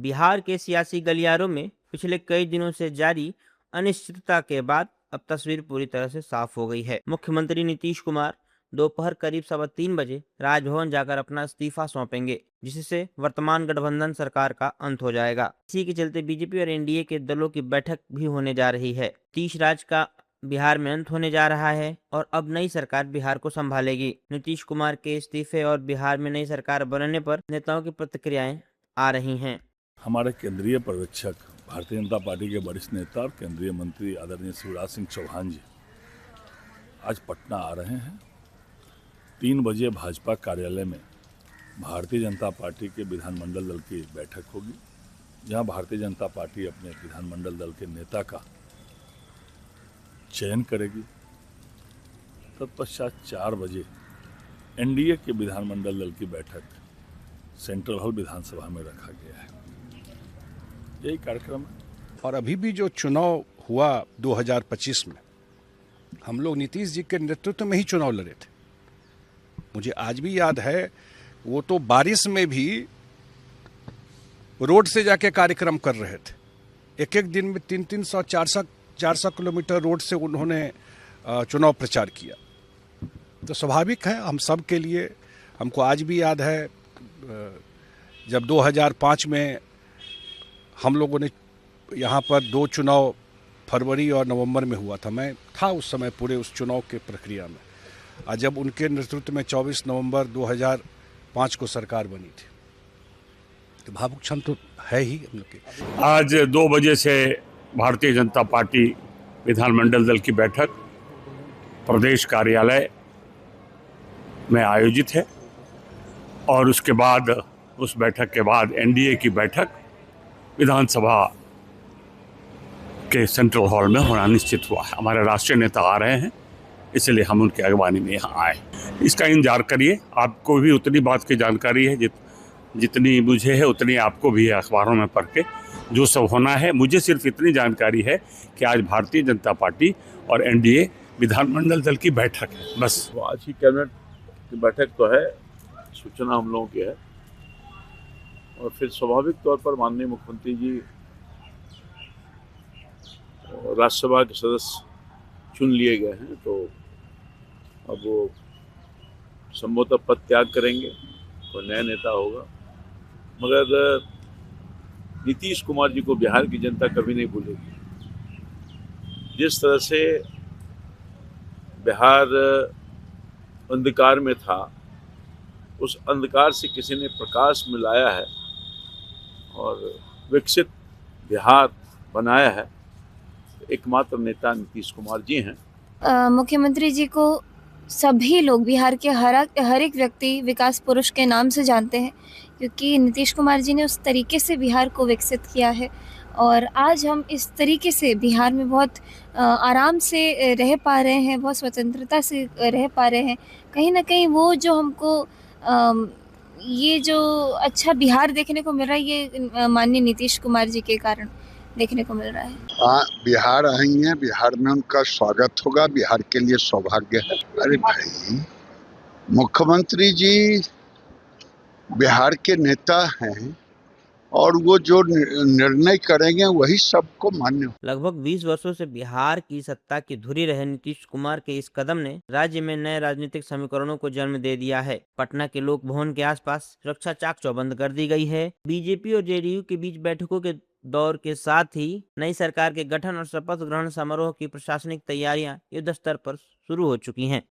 बिहार के सियासी गलियारों में पिछले कई दिनों से जारी अनिश्चितता के बाद अब तस्वीर पूरी तरह से साफ हो गई है। मुख्यमंत्री नीतीश कुमार दोपहर करीब 3:15 राजभवन जाकर अपना इस्तीफा सौंपेंगे, जिससे वर्तमान गठबंधन सरकार का अंत हो जाएगा। इसी के चलते बीजेपी और एनडीए के दलों की बैठक भी होने जा रही है। नीतीश राज का बिहार में अंत होने जा रहा है और अब नई सरकार बिहार को संभालेगी। नीतीश कुमार के इस्तीफे और बिहार में नई सरकार बनने पर नेताओं की प्रतिक्रियाएं आ रही हैं। हमारे केंद्रीय पर्यवेक्षक, भारतीय जनता पार्टी के वरिष्ठ नेता और केंद्रीय मंत्री आदरणीय शिवराज सिंह चौहान जी आज पटना आ रहे हैं। 3 बजे भाजपा कार्यालय में भारतीय जनता पार्टी के विधानमंडल दल की बैठक होगी, जहां भारतीय जनता पार्टी अपने विधानमंडल दल के नेता का चयन करेगी। तत्पश्चात 4 बजे एनडीए के विधानमंडल दल की बैठक सेंट्रल हॉल विधानसभा में रखा गया है। यही कार्यक्रम है। और अभी भी जो चुनाव हुआ 2025 में, हम लोग नीतीश जी के नेतृत्व में ही चुनाव लड़े थे। मुझे आज भी याद है, वो तो बारिश में भी रोड से जाके कार्यक्रम कर रहे थे। एक दिन में 300 400 किलोमीटर रोड से उन्होंने चुनाव प्रचार किया। तो स्वाभाविक है, हम सब के लिए, हमको आज भी याद है जब 2005 में हम लोगों ने यहाँ पर 2 चुनाव फरवरी और नवंबर में हुआ था। मैं था उस समय पूरे उस चुनाव के प्रक्रिया में, और जब उनके नेतृत्व में 24 नवंबर 2005 को सरकार बनी थी। तो भावुक क्षण तो है ही हम लोग के। आज 2 बजे से भारतीय जनता पार्टी विधानमंडल दल की बैठक प्रदेश कार्यालय में आयोजित है और उसके बाद, उस बैठक के बाद एनडीए की बैठक विधानसभा के सेंट्रल हॉल में होना निश्चित हुआ है। हमारे राष्ट्रीय नेता आ रहे हैं, इसलिए हम उनकी अगवानी में यहाँ आए। इसका इंतजार करिए। आपको भी उतनी बात की जानकारी है जितनी मुझे है, उतनी आपको भी है अखबारों में पढ़ के जो सब होना है। मुझे सिर्फ इतनी जानकारी है कि आज भारतीय जनता पार्टी और एनडीए विधानमंडल दल की बैठक है, बस। तो आज की कैबिनेट की बैठक तो है, सूचना हम लोगों की है, और फिर स्वाभाविक तौर पर माननीय मुख्यमंत्री जी राज्यसभा के सदस्य चुन लिए गए हैं, तो अब वो संभवतः पद त्याग करेंगे, कोई नया नेता होगा। मगर नीतीश कुमार जी को बिहार की जनता कभी नहीं भूलेगी। जिस तरह से बिहार अंधकार में था, उस अंधकार से किसी ने प्रकाश में लाया है और विकसित बिहार बनाया है, एकमात्र नेता नीतीश कुमार जी हैं। मुख्यमंत्री जी को सभी लोग, बिहार के हर एक व्यक्ति विकास पुरुष के नाम से जानते हैं, क्योंकि नीतीश कुमार जी ने उस तरीके से बिहार को विकसित किया है। और आज हम इस तरीके से बिहार में बहुत आराम से रह पा रहे हैं, बहुत स्वतंत्रता से रह पा रहे हैं। कहीं ना कहीं वो जो हमको ये जो अच्छा बिहार देखने को मिल रहा है, ये माननीय नीतीश कुमार जी के कारण देखने को मिल रहा है। हाँ, बिहार आई हैं, बिहार में उनका स्वागत होगा, बिहार के लिए सौभाग्य है। अरे भाई, मुख्यमंत्री जी बिहार के नेता हैं और वो जो निर्णय करेंगे वही सबको मान्य हो। लगभग 20 वर्षों से बिहार की सत्ता की धुरी रहे नीतीश कुमार के इस कदम ने राज्य में नए राजनीतिक समीकरणों को जन्म दे दिया है। पटना के लोक भवन के आसपास सुरक्षा चाक चौबंद कर दी गई है। बीजेपी और जेडीयू के बीच बैठकों के दौर के साथ ही नई सरकार के गठन और शपथ ग्रहण समारोह की प्रशासनिक तैयारियां युद्ध स्तर पर शुरू हो चुकी हैं।